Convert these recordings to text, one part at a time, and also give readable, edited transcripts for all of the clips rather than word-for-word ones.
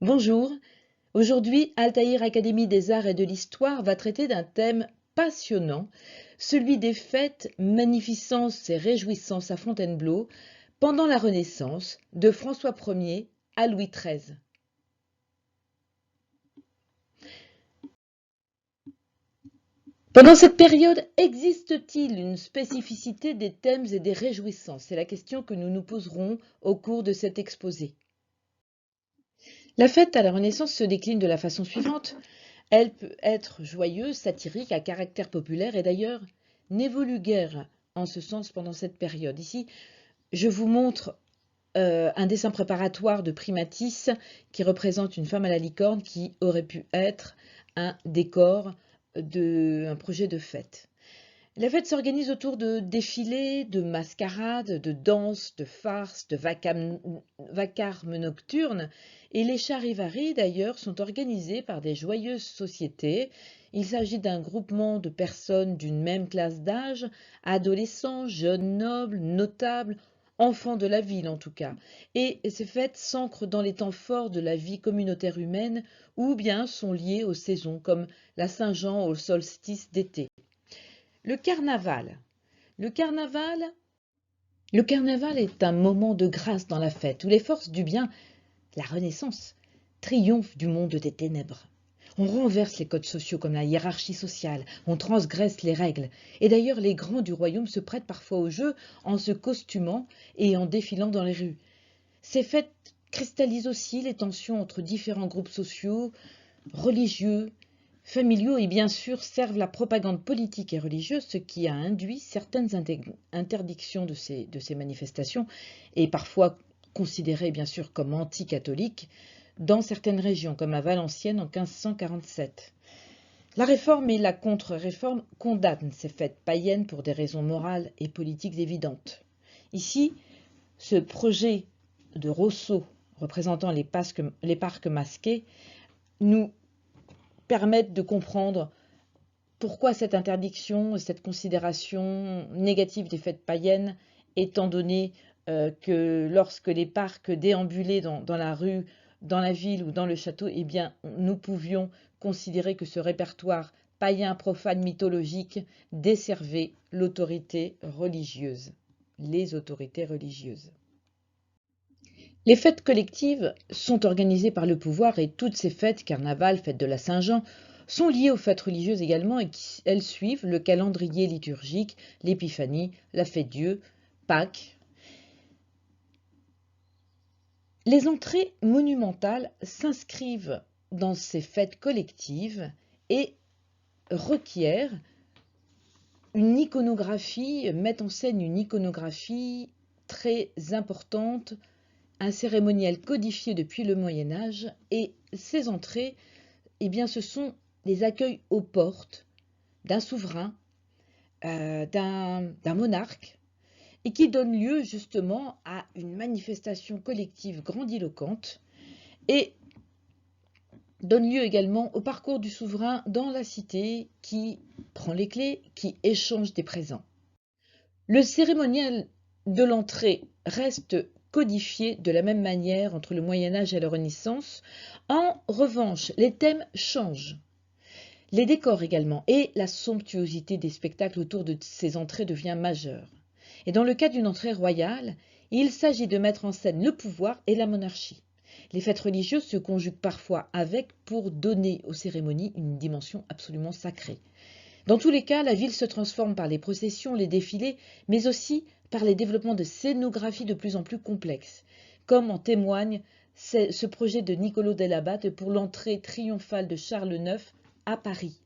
Bonjour, aujourd'hui Altaïr Académie des Arts et de l'Histoire va traiter d'un thème passionnant, celui des fêtes, magnificences et réjouissances à Fontainebleau pendant la Renaissance, de François Ier à Louis XIII. Pendant cette période, existe-t-il une spécificité des thèmes et des réjouissances? C'est la question que nous nous poserons au cours de cet exposé. La fête à la Renaissance se décline de la façon suivante. Elle peut être joyeuse, satirique, à caractère populaire et d'ailleurs n'évolue guère en ce sens pendant cette période. Ici, je vous montre un dessin préparatoire de Primatis qui représente une femme à la licorne qui aurait pu être un décor d'un projet de fête. La fête s'organise autour de défilés, de mascarades, de danses, de farces, de vacarmes nocturnes, et les charivaris d'ailleurs sont organisés par des joyeuses sociétés. Il s'agit d'un groupement de personnes d'une même classe d'âge, adolescents, jeunes nobles, notables, enfants de la ville en tout cas. Et ces fêtes s'ancrent dans les temps forts de la vie communautaire humaine ou bien sont liées aux saisons comme la Saint-Jean au solstice d'été. Le carnaval. Le carnaval, le carnaval est un moment de grâce dans la fête où les forces du bien, la Renaissance, triomphent du monde des ténèbres. On renverse les codes sociaux comme la hiérarchie sociale, on transgresse les règles. Et d'ailleurs, les grands du royaume se prêtent parfois au jeu en se costumant et en défilant dans les rues. Ces fêtes cristallisent aussi les tensions entre différents groupes sociaux, religieux, familiaux et bien sûr servent la propagande politique et religieuse, ce qui a induit certaines interdictions de ces manifestations et parfois considérées bien sûr comme anti-catholiques dans certaines régions, comme à Valenciennes en 1547. La Réforme et la Contre-Réforme condamnent ces fêtes païennes pour des raisons morales et politiques évidentes. Ici, ce projet de Rousseau représentant les parcs masqués nous permettent de comprendre pourquoi cette interdiction, cette considération négative des fêtes païennes, étant donné que lorsque les parcs déambulaient dans la rue, dans la ville ou dans le château, eh bien, nous pouvions considérer que ce répertoire païen, profane, mythologique desservait l'autorité religieuse, les autorités religieuses. Les fêtes collectives sont organisées par le pouvoir et toutes ces fêtes, carnaval, fête de la Saint-Jean, sont liées aux fêtes religieuses également et elles suivent le calendrier liturgique, l'épiphanie, la fête-Dieu, Pâques. Les entrées monumentales s'inscrivent dans ces fêtes collectives et requièrent une iconographie, mettent en scène une iconographie très importante, un cérémonial codifié depuis le Moyen-Âge et ces entrées, eh bien, ce sont les accueils aux portes d'un souverain, d'un monarque et qui donnent lieu justement à une manifestation collective grandiloquente et donne lieu également au parcours du souverain dans la cité qui prend les clés, qui échange des présents. Le cérémonial de l'entrée reste codifié de la même manière entre le Moyen Âge et la Renaissance. En revanche, les thèmes changent. Les décors également et la somptuosité des spectacles autour de ces entrées devient majeure. Et dans le cas d'une entrée royale, il s'agit de mettre en scène le pouvoir et la monarchie. Les fêtes religieuses se conjuguent parfois avec pour donner aux cérémonies une dimension absolument sacrée. Dans tous les cas, la ville se transforme par les processions, les défilés, mais aussi par les développements de scénographies de plus en plus complexes, comme en témoigne ce projet de Niccolò della Batte pour l'entrée triomphale de Charles IX à Paris.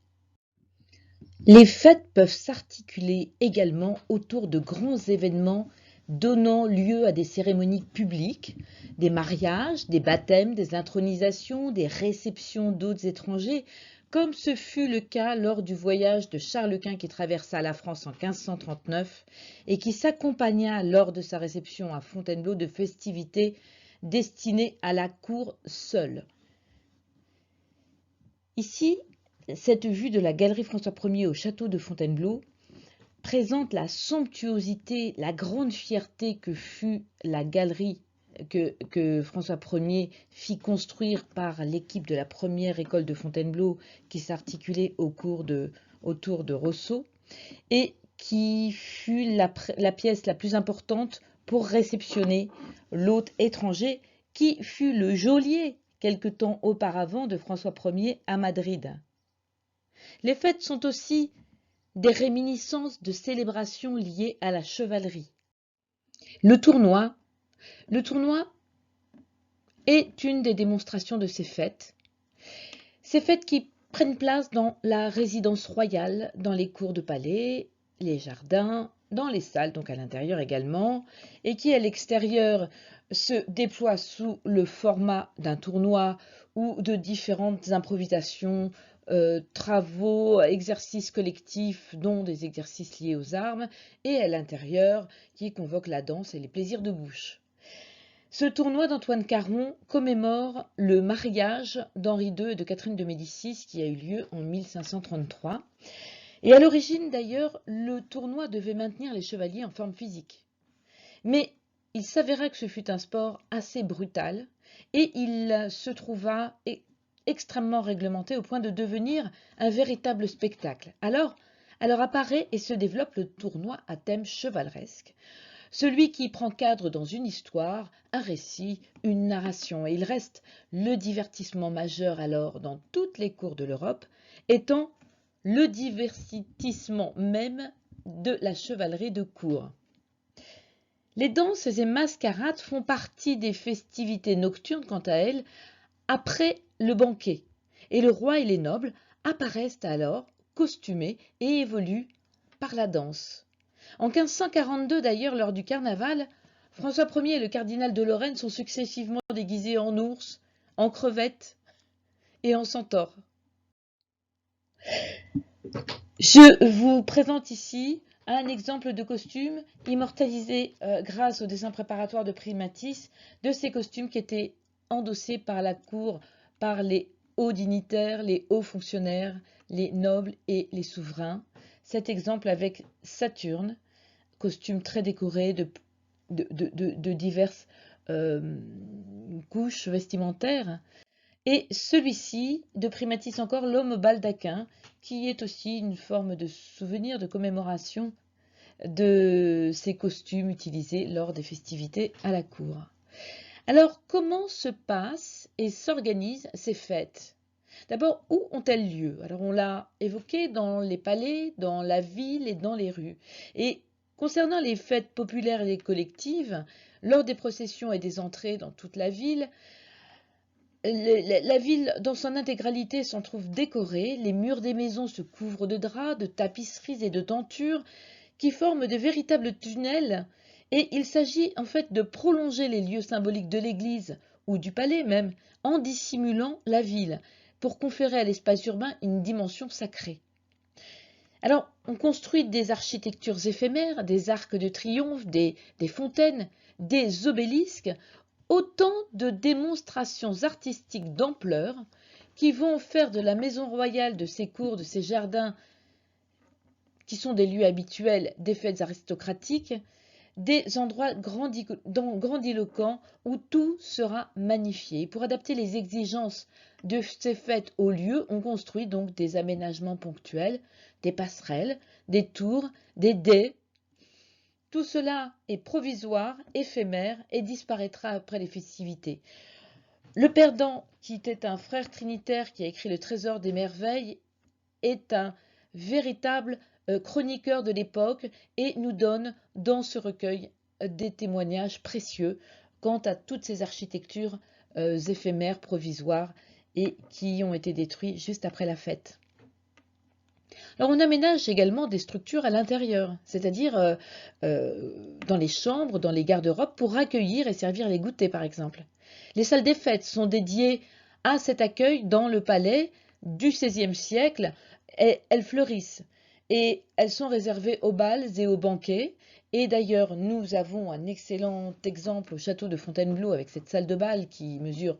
Les fêtes peuvent s'articuler également autour de grands événements donnant lieu à des cérémonies publiques, des mariages, des baptêmes, des intronisations, des réceptions d'hôtes étrangers, comme ce fut le cas lors du voyage de Charles Quint qui traversa la France en 1539 et qui s'accompagna lors de sa réception à Fontainebleau de festivités destinées à la cour seule. Ici, cette vue de la galerie François Ier au château de Fontainebleau présente la somptuosité, la grande fierté que fut la galerie que François Ier fit construire par l'équipe de la première école de Fontainebleau qui s'articulait autour de Rosso et qui fut la pièce la plus importante pour réceptionner l'hôte étranger qui fut le geôlier quelque temps auparavant de François Ier à Madrid. Les fêtes sont aussi des réminiscences de célébrations liées à la chevalerie. Le tournoi est une des démonstrations de ces fêtes qui prennent place dans la résidence royale, dans les cours de palais, les jardins, dans les salles, donc à l'intérieur également, et qui à l'extérieur se déploient sous le format d'un tournoi ou de différentes improvisations, travaux, exercices collectifs, dont des exercices liés aux armes, et à l'intérieur qui convoque la danse et les plaisirs de bouche. Ce tournoi d'Antoine Caron commémore le mariage d'Henri II et de Catherine de Médicis qui a eu lieu en 1533. Et à l'origine d'ailleurs, le tournoi devait maintenir les chevaliers en forme physique. Mais il s'avéra que ce fut un sport assez brutal et il se trouva extrêmement réglementé au point de devenir un véritable spectacle. Alors apparaît et se développe le tournoi à thème chevaleresque. Celui qui prend cadre dans une histoire, un récit, une narration. Et il reste le divertissement majeur alors dans toutes les cours de l'Europe, étant le divertissement même de la chevalerie de cour. Les danses et mascarades font partie des festivités nocturnes quant à elles, après le banquet. Et le roi et les nobles apparaissent alors costumés et évoluent par la danse. En 1542 d'ailleurs, lors du carnaval, François Ier et le cardinal de Lorraine sont successivement déguisés en ours, en crevette et en centaure. Je vous présente ici un exemple de costume immortalisé grâce au dessin préparatoire de Primatis de ces costumes qui étaient endossés par la cour, par les hauts dignitaires, les hauts fonctionnaires, les nobles et les souverains. Cet exemple avec Saturne, costume très décoré de diverses couches vestimentaires. Et celui-ci, de Primatis encore, l'homme au baldaquin, qui est aussi une forme de souvenir, de commémoration de ces costumes utilisés lors des festivités à la cour. Alors, comment se passent et s'organisent ces fêtes? D'abord, où ont-elles lieu? Alors, on l'a évoqué dans les palais, dans la ville et dans les rues. Et concernant les fêtes populaires et collectives, lors des processions et des entrées dans toute la ville dans son intégralité s'en trouve décorée, les murs des maisons se couvrent de draps, de tapisseries et de tentures qui forment de véritables tunnels et il s'agit en fait de prolonger les lieux symboliques de l'église ou du palais même en dissimulant la ville pour conférer à l'espace urbain une dimension sacrée. Alors, on construit des architectures éphémères, des arcs de triomphe, des fontaines, des obélisques, autant de démonstrations artistiques d'ampleur qui vont faire de la maison royale, de ses cours, de ses jardins, qui sont des lieux habituels des fêtes aristocratiques, des endroits grandiloquents où tout sera magnifié. Pour adapter les exigences de ces fêtes au lieu, on construit donc des aménagements ponctuels, des passerelles, des tours, des dais. Tout cela est provisoire, éphémère et disparaîtra après les festivités. Le perdant, qui était un frère trinitaire qui a écrit le Trésor des merveilles, est un véritable chroniqueur de l'époque et nous donne dans ce recueil des témoignages précieux quant à toutes ces architectures éphémères, provisoires et qui ont été détruites juste après la fête. Alors on aménage également des structures à l'intérieur, c'est-à-dire dans les chambres, dans les garde-robes pour accueillir et servir les goûters par exemple. Les salles des fêtes sont dédiées à cet accueil dans le palais du XVIe siècle et elles fleurissent et elles sont réservées aux bals et aux banquets. Et d'ailleurs, nous avons un excellent exemple au château de Fontainebleau avec cette salle de bal qui mesure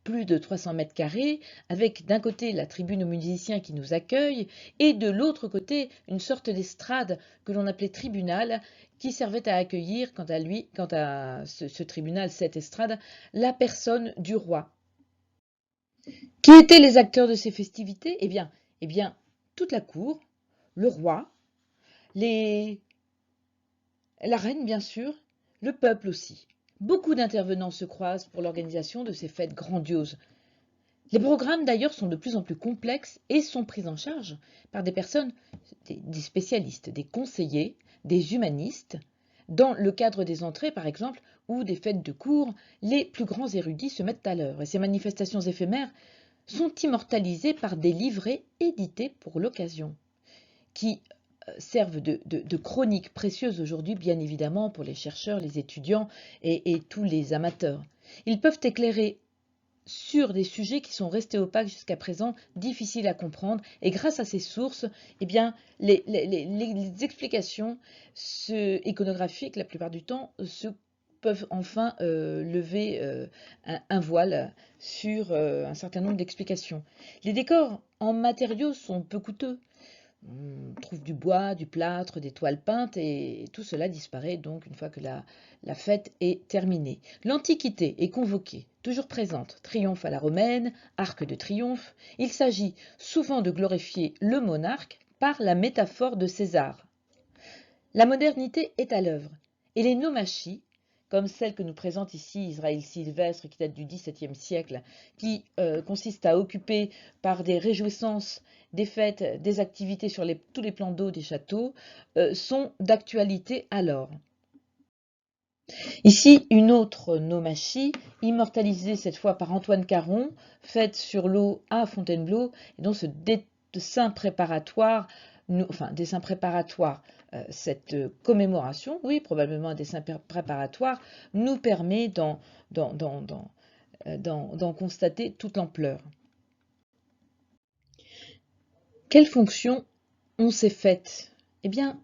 plus de 300 mètres carrés, avec d'un côté la tribune aux musiciens qui nous accueille, et de l'autre côté une sorte d'estrade que l'on appelait tribunal, qui servait à accueillir, quant à ce tribunal, cette estrade, la personne du roi. Qui étaient les acteurs de ces festivités? Eh bien, toute la cour, le roi, la reine bien sûr, le peuple aussi. Beaucoup d'intervenants se croisent pour l'organisation de ces fêtes grandioses. Les programmes d'ailleurs sont de plus en plus complexes et sont pris en charge par des personnes, des spécialistes, des conseillers, des humanistes. Dans le cadre des entrées par exemple, ou des fêtes de cour, les plus grands érudits se mettent à l'œuvre et ces manifestations éphémères sont immortalisées par des livrets édités pour l'occasion, qui servent de chroniques précieuses aujourd'hui, bien évidemment, pour les chercheurs, les étudiants et tous les amateurs. Ils peuvent éclairer sur des sujets qui sont restés opaques jusqu'à présent, difficiles à comprendre, et grâce à ces sources, eh bien, les explications iconographiques, la plupart du temps, peuvent enfin lever un voile sur un certain nombre d'explications. Les décors en matériaux sont peu coûteux. On trouve du bois, du plâtre, des toiles peintes et tout cela disparaît donc une fois que la fête est terminée. L'Antiquité est convoquée, toujours présente, triomphe à la romaine, arc de triomphe. Il s'agit souvent de glorifier le monarque par la métaphore de César. La modernité est à l'œuvre et les nomachies, comme celle que nous présente ici Israël Sylvestre, qui date du XVIIe siècle, qui consiste à occuper par des réjouissances, des fêtes, des activités sur tous les plans d'eau des châteaux, sont d'actualité alors. Ici, une autre nomachie, immortalisée cette fois par Antoine Caron, faite sur l'eau à Fontainebleau, et dont ce dessin préparatoire, cette commémoration, oui, probablement un dessin préparatoire, nous permet d'en constater toute l'ampleur. Quelle fonction ont ces fêtes? Eh bien,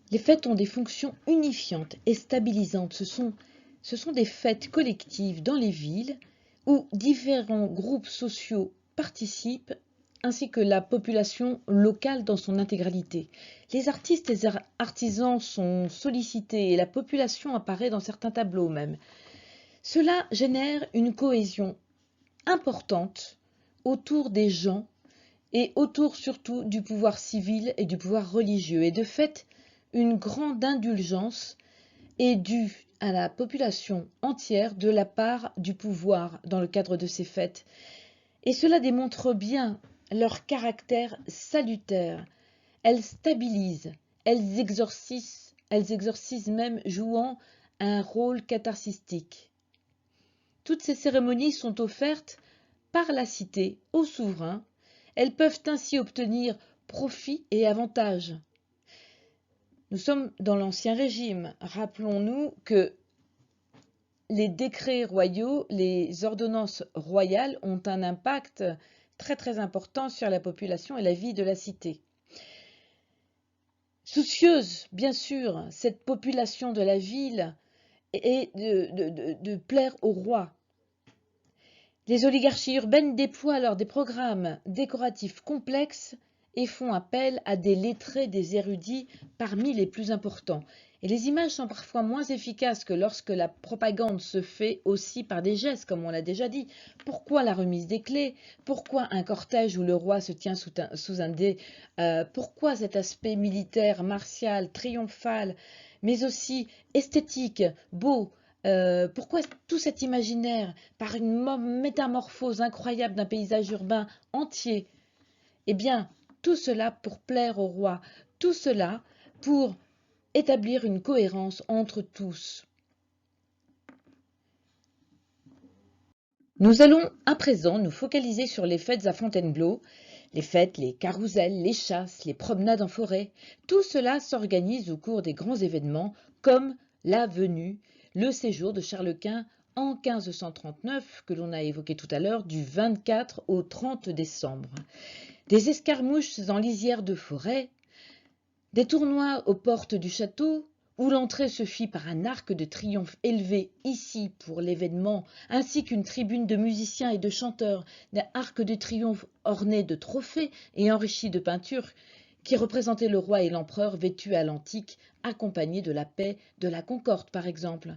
les fêtes ont des fonctions unifiantes et stabilisantes. Ce sont des fêtes collectives dans les villes où différents groupes sociaux participent ainsi que la population locale dans son intégralité. Les artistes et les artisans sont sollicités et la population apparaît dans certains tableaux même. Cela génère une cohésion importante autour des gens et autour surtout du pouvoir civil et du pouvoir religieux. Et de fait, une grande indulgence est due à la population entière de la part du pouvoir dans le cadre de ces fêtes. Et cela démontre bien leur caractère salutaire. Elles stabilisent, elles exorcisent même, jouant un rôle catharsistique. Toutes ces cérémonies sont offertes par la cité aux souverains. Elles peuvent ainsi obtenir profit et avantages. Nous sommes dans l'Ancien Régime. Rappelons-nous que les décrets royaux, les ordonnances royales ont un impact très très important sur la population et la vie de la cité. Soucieuse, bien sûr, cette population de la ville est de plaire au roi. Les oligarchies urbaines déploient alors des programmes décoratifs complexes et font appel à des lettrés, des érudits parmi les plus importants. Et les images sont parfois moins efficaces que lorsque la propagande se fait aussi par des gestes, comme on l'a déjà dit. Pourquoi la remise des clés? Pourquoi un cortège où le roi se tient sous un dé? Pourquoi cet aspect militaire, martial, triomphal, mais aussi esthétique, beau? Pourquoi tout cet imaginaire par une métamorphose incroyable d'un paysage urbain entier? Eh bien, tout cela pour plaire au roi, tout cela pour établir une cohérence entre tous. Nous allons à présent nous focaliser sur les fêtes à Fontainebleau. Les fêtes, les carousels, les chasses, les promenades en forêt, tout cela s'organise au cours des grands événements comme la venue, le séjour de Charles Quint en 1539, que l'on a évoqué tout à l'heure, du 24 au 30 décembre. Des escarmouches en lisière de forêt, des tournois aux portes du château où l'entrée se fit par un arc de triomphe élevé ici pour l'événement, ainsi qu'une tribune de musiciens et de chanteurs, d'un arc de triomphe orné de trophées et enrichi de peintures, qui représentait le roi et l'empereur vêtus à l'antique, accompagnés de la paix, de la concorde par exemple.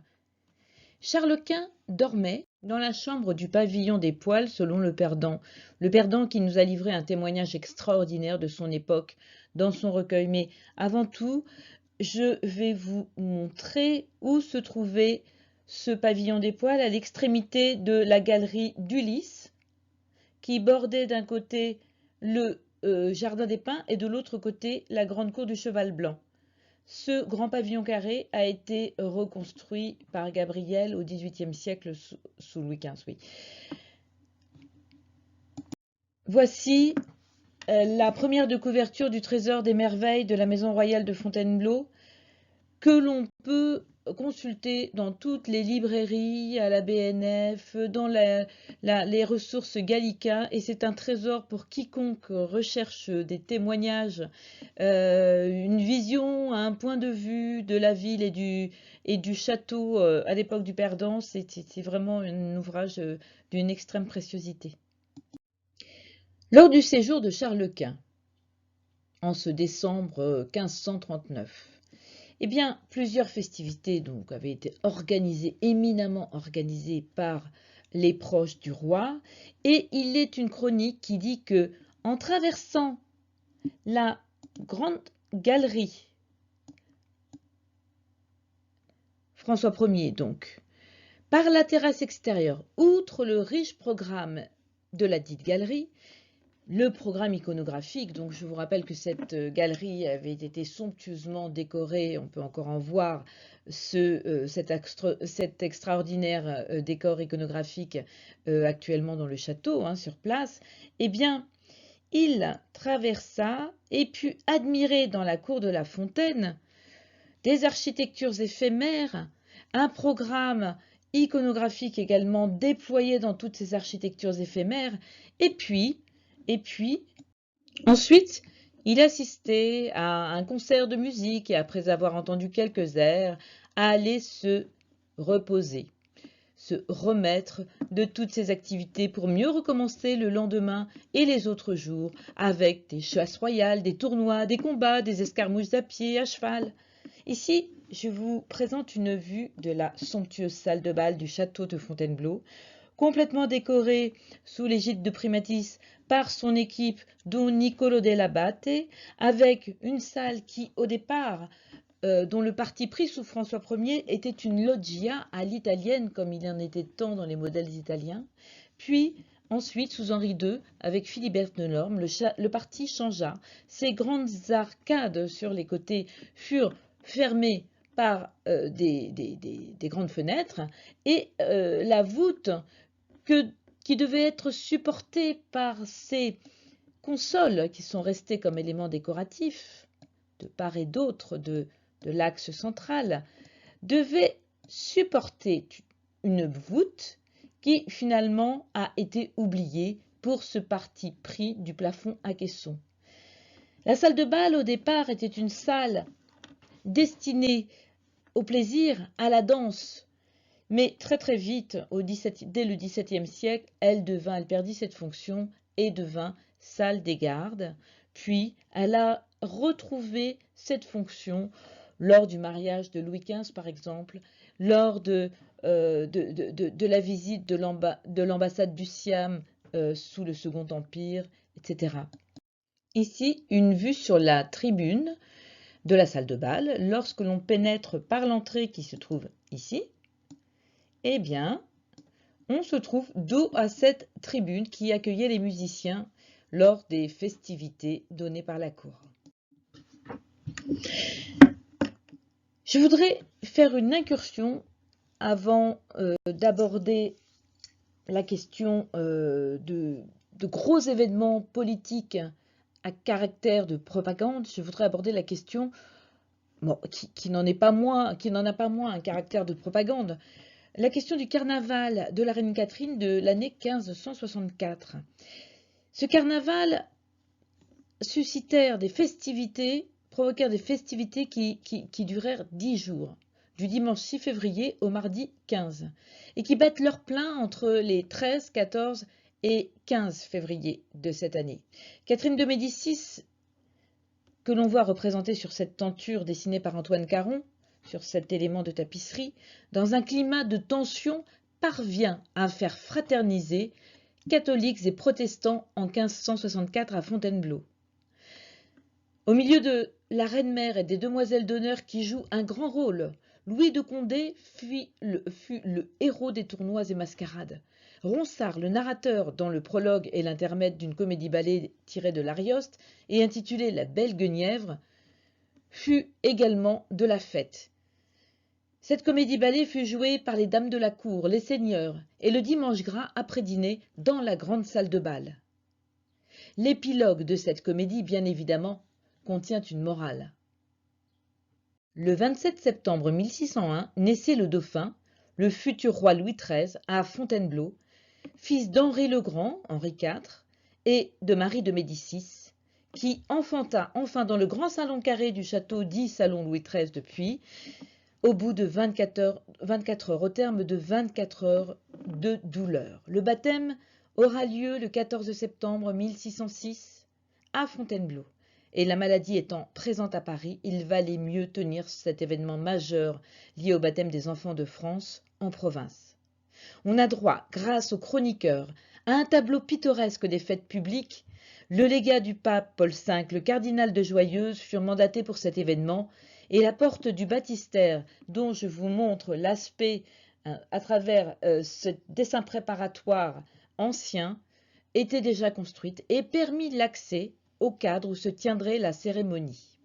Charles Quint dormait dans la chambre du pavillon des Poêles selon le perdant qui nous a livré un témoignage extraordinaire de son époque dans son recueil. Mais avant tout, je vais vous montrer où se trouvait ce pavillon des Poêles, à l'extrémité de la galerie d'Ulysse, qui bordait d'un côté le jardin des Pins et de l'autre côté la grande cour du Cheval Blanc. Ce grand pavillon carré a été reconstruit par Gabriel au XVIIIe siècle sous Louis XV. Oui. Voici la première de couverture du trésor des merveilles de la maison royale de Fontainebleau, que l'on peut consulter dans toutes les librairies, à la BNF, dans les ressources Gallica, et c'est un trésor pour quiconque recherche des témoignages, une vision, un point de vue de la ville et du château à l'époque du perdant. C'est vraiment un ouvrage d'une extrême préciosité. Lors du séjour de Charles Quint, en ce décembre 1539, eh bien, plusieurs festivités donc avaient été éminemment organisées par les proches du roi, et il est une chronique qui dit que, en traversant la grande galerie, François Ier donc, par la terrasse extérieure, outre le riche programme de la dite galerie, le programme iconographique, donc je vous rappelle que cette galerie avait été somptueusement décorée, on peut encore en voir cet extraordinaire décor iconographique actuellement dans le château, sur place. Eh bien, il traversa et put admirer dans la cour de la Fontaine des architectures éphémères, un programme iconographique également déployé dans toutes ces architectures éphémères, et puis, ensuite, il assistait à un concert de musique et après avoir entendu quelques airs, allait se reposer, se remettre de toutes ses activités pour mieux recommencer le lendemain et les autres jours avec des chasses royales, des tournois, des combats, des escarmouches à pied, à cheval. Ici, je vous présente une vue de la somptueuse salle de bal du château de Fontainebleau, complètement décorée sous l'égide de Primatis par son équipe dont Niccolo dell'Abate, avec une salle qui, au départ, dont le parti pris sous François Ier était une loggia à l'italienne, comme il en était tant dans les modèles italiens. Puis, ensuite, sous Henri II, avec Philibert de Lorme, le parti changea. Ces grandes arcades sur les côtés furent fermées par des grandes fenêtres, et la voûte qui devait être supportée par ces consoles qui sont restées comme éléments décoratifs de part et d'autre de l'axe central, devait supporter une voûte qui finalement a été oubliée pour ce parti pris du plafond à caisson. La salle de bal au départ était une salle destinée au plaisir, à la danse, mais très vite, dès le XVIIe siècle, elle perdit cette fonction et devint salle des gardes. Puis, elle a retrouvé cette fonction lors du mariage de Louis XV, par exemple, lors de la visite de l'ambassade du Siam sous le Second Empire, etc. Ici, une vue sur la tribune de la salle de bal. Lorsque l'on pénètre par l'entrée qui se trouve ici, eh bien, on se trouve dos à cette tribune qui accueillait les musiciens lors des festivités données par la cour. Je voudrais faire une incursion avant d'aborder la question de gros événements politiques à caractère de propagande. Je voudrais aborder la question qui n'en a pas moins un caractère de propagande. La question du carnaval de la reine Catherine de l'année 1564. Ce carnaval suscitèrent des festivités provoquèrent des festivités qui durèrent 10 jours, du dimanche 6 février au mardi 15, et qui battent leur plein entre les 13, 14 et 15 février de cette année. Catherine de Médicis, que l'on voit représentée sur cette tenture dessinée par Antoine Caron, sur cet élément de tapisserie, dans un climat de tension, parvient à faire fraterniser catholiques et protestants en 1564 à Fontainebleau. Au milieu de la reine-mère et des demoiselles d'honneur qui jouent un grand rôle, Louis de Condé fut le héros des tournois et mascarades. Ronsard, le narrateur dans le prologue et l'intermède d'une comédie-ballet tirée de l'Arioste et intitulée La Belle Guenièvre, fut également de la fête. Cette comédie-ballet fut jouée par les dames de la cour, les seigneurs, et le dimanche gras après dîner dans la grande salle de bal. L'épilogue de cette comédie, bien évidemment, contient une morale. Le 27 septembre 1601 naissait le dauphin, le futur roi Louis XIII, à Fontainebleau, fils d'Henri le Grand, Henri IV, et de Marie de Médicis, qui enfanta enfin dans le grand salon carré du château dit salon Louis XIII depuis, au bout de 24 heures, au terme de 24 heures de douleur. Le baptême aura lieu le 14 septembre 1606 à Fontainebleau. Et la maladie étant présente à Paris, il valait mieux tenir cet événement majeur lié au baptême des enfants de France en province. On a droit, grâce aux chroniqueurs, à un tableau pittoresque des fêtes publiques. Le légat du pape Paul V, le cardinal de Joyeuse, furent mandatés pour cet événement, et la porte du baptistère, dont je vous montre l'aspect à travers ce dessin préparatoire ancien, était déjà construite et permit l'accès au cadre où se tiendrait la cérémonie.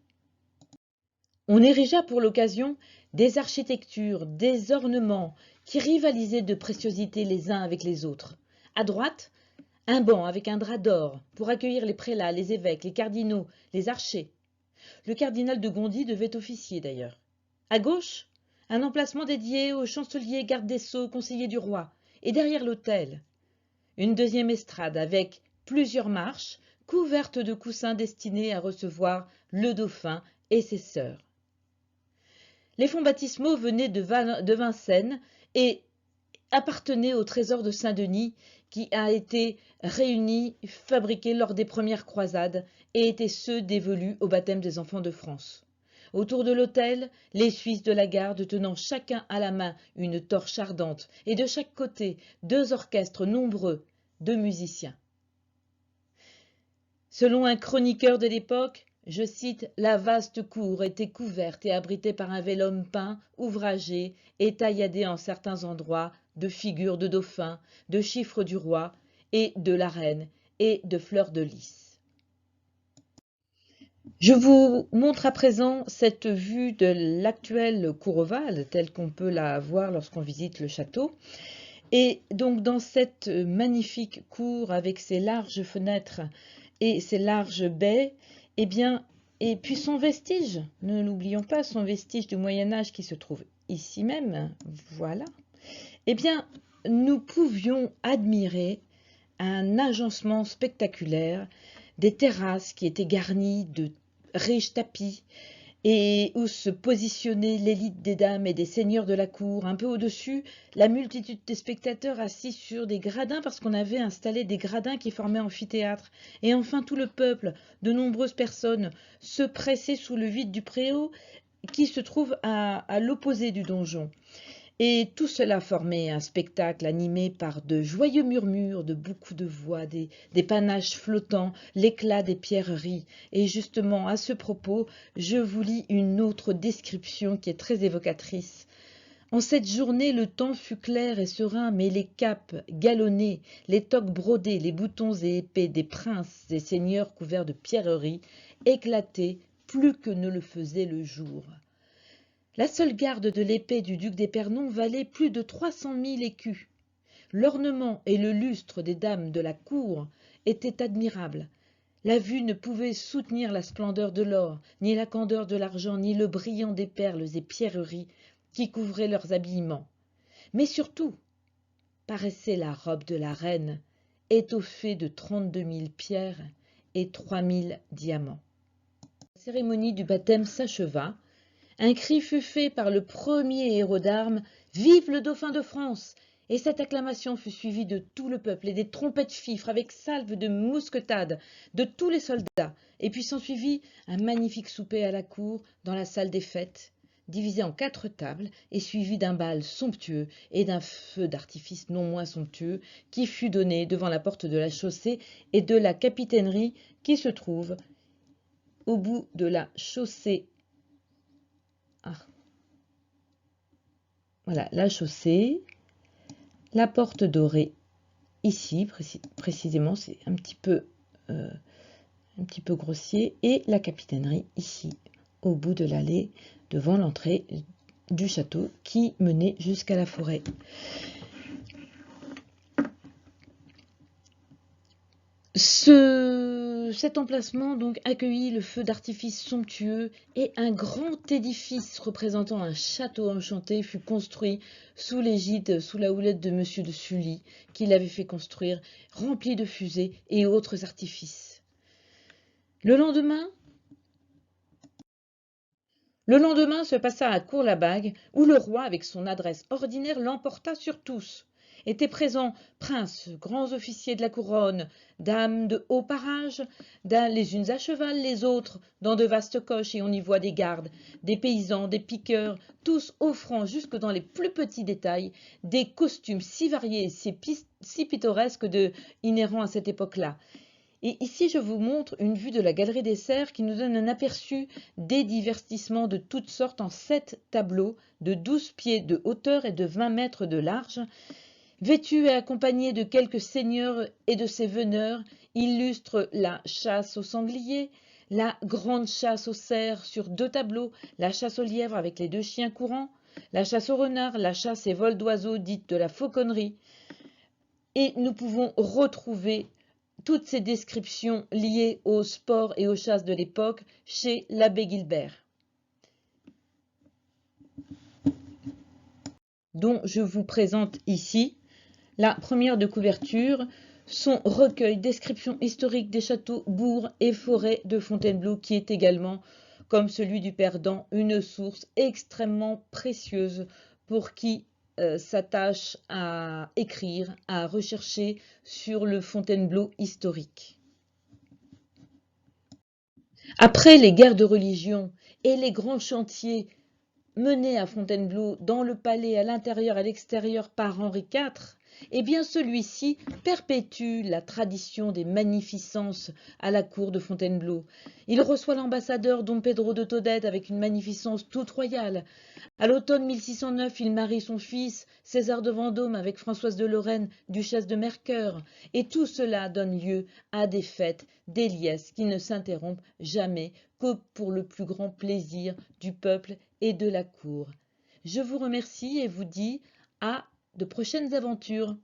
On érigea pour l'occasion des architectures, des ornements qui rivalisaient de préciosité les uns avec les autres. À droite, un banc avec un drap d'or pour accueillir les prélats, les évêques, les cardinaux, les archers. Le cardinal de Gondi devait officier d'ailleurs. À gauche, un emplacement dédié au chancelier, garde des sceaux, conseiller du roi. Et derrière l'autel, une deuxième estrade avec plusieurs marches couvertes de coussins destinés à recevoir le dauphin et ses sœurs. Les fonds baptismaux venaient de Vincennes et appartenaient au trésor de Saint-Denis qui a été réuni, fabriqué lors des premières croisades et étaient ceux dévolus au baptême des enfants de France. Autour de l'autel, les Suisses de la garde tenant chacun à la main une torche ardente et de chaque côté 2 orchestres nombreux de musiciens. Selon un chroniqueur de l'époque, je cite, « La vaste cour était couverte et abritée par un vélum peint, ouvragé et tailladé en certains endroits de figures de dauphins, de chiffres du roi et de la reine et de fleurs de lys. » Je vous montre à présent cette vue de l'actuelle cour ovale, telle qu'on peut la voir lorsqu'on visite le château. Et donc dans cette magnifique cour avec ses larges fenêtres et ses larges baies, eh bien, et puis son vestige, ne l'oublions pas, son vestige du Moyen-Âge qui se trouve ici même, voilà, eh bien, nous pouvions admirer un agencement spectaculaire, des terrasses qui étaient garnies de riches tapis, et où se positionnait l'élite des dames et des seigneurs de la cour. Un peu au-dessus, la multitude des spectateurs assis sur des gradins, parce qu'on avait installé des gradins qui formaient amphithéâtre. Et enfin tout le peuple, de nombreuses personnes, se pressaient sous le vide du préau, qui se trouve à l'opposé du donjon. Et tout cela formait un spectacle animé par de joyeux murmures, de beaucoup de voix, des panaches flottants, l'éclat des pierreries. Et justement, à ce propos, je vous lis une autre description qui est très évocatrice. En cette journée, le temps fut clair et serein, mais les capes galonnées, les toques brodées, les boutons et épées des princes et seigneurs couverts de pierreries éclataient plus que ne le faisait le jour. La seule garde de l'épée du duc d'Épernon valait plus de 300 000 écus. L'ornement et le lustre des dames de la cour étaient admirables. La vue ne pouvait soutenir la splendeur de l'or, ni la candeur de l'argent, ni le brillant des perles et pierreries qui couvraient leurs habillements. Mais surtout, paraissait la robe de la reine, étoffée de 32 000 pierres et 3 000 diamants. cérémonie du baptême s'acheva, un cri fut fait par le premier héros d'armes, « Vive le dauphin de France !» Et cette acclamation fut suivie de tout le peuple et des trompettes fifres avec salve de mousquetades de tous les soldats. Et puis s'ensuivit un magnifique souper à la cour dans la salle des fêtes, divisé en 4 tables et suivi d'un bal somptueux et d'un feu d'artifice non moins somptueux qui fut donné devant la porte de la chaussée et de la capitainerie qui se trouve au bout de la chaussée. Voilà, la chaussée, la porte dorée, ici précisément, c'est un petit peu grossier, et la capitainerie ici, au bout de l'allée, devant l'entrée du château qui menait jusqu'à la forêt. Cet emplacement donc accueillit le feu d'artifice somptueux et un grand édifice représentant un château enchanté fut construit sous l'égide, sous la houlette de Monsieur de Sully, qui l'avait fait construire, rempli de fusées et autres artifices. Le lendemain se passa à Cours-la-Bague, où le roi, avec son adresse ordinaire, l'emporta sur tous. Étaient présents princes, grands officiers de la couronne, dames de haut parage, les unes à cheval, les autres dans de vastes coches, et on y voit des gardes, des paysans, des piqueurs, tous offrant jusque dans les plus petits détails des costumes si variés et si pittoresques inhérents à cette époque-là. Et ici, je vous montre une vue de la galerie des Serres qui nous donne un aperçu des divertissements de toutes sortes en 7 tableaux de 12 pieds de hauteur et de 20 mètres de large. Vêtus et accompagnés de quelques seigneurs et de ses veneurs, illustrent la chasse au sanglier, la grande chasse au cerf sur 2 tableaux, la chasse au lièvre avec les 2 chiens courants, la chasse au renard, la chasse et vol d'oiseaux dite de la fauconnerie. Et nous pouvons retrouver toutes ces descriptions liées au sport et aux chasses de l'époque chez l'abbé Guilbert, dont je vous présente ici la première de couverture, son recueil description historique des châteaux, bourgs et forêts de Fontainebleau, qui est également, comme celui du Perdant, une source extrêmement précieuse pour qui s'attache à écrire, à rechercher sur le Fontainebleau historique. Après les guerres de religion et les grands chantiers menés à Fontainebleau, dans le palais, à l'intérieur et à l'extérieur par Henri IV, eh bien celui-ci perpétue la tradition des magnificences à la cour de Fontainebleau. Il reçoit l'ambassadeur Dom Pedro de Todette avec une magnificence toute royale. À l'automne 1609, il marie son fils, César de Vendôme, avec Françoise de Lorraine, duchesse de Mercœur. Et tout cela donne lieu à des fêtes, des liesses qui ne s'interrompent jamais que pour le plus grand plaisir du peuple et de la cour. Je vous remercie et vous dis à de prochaines aventures.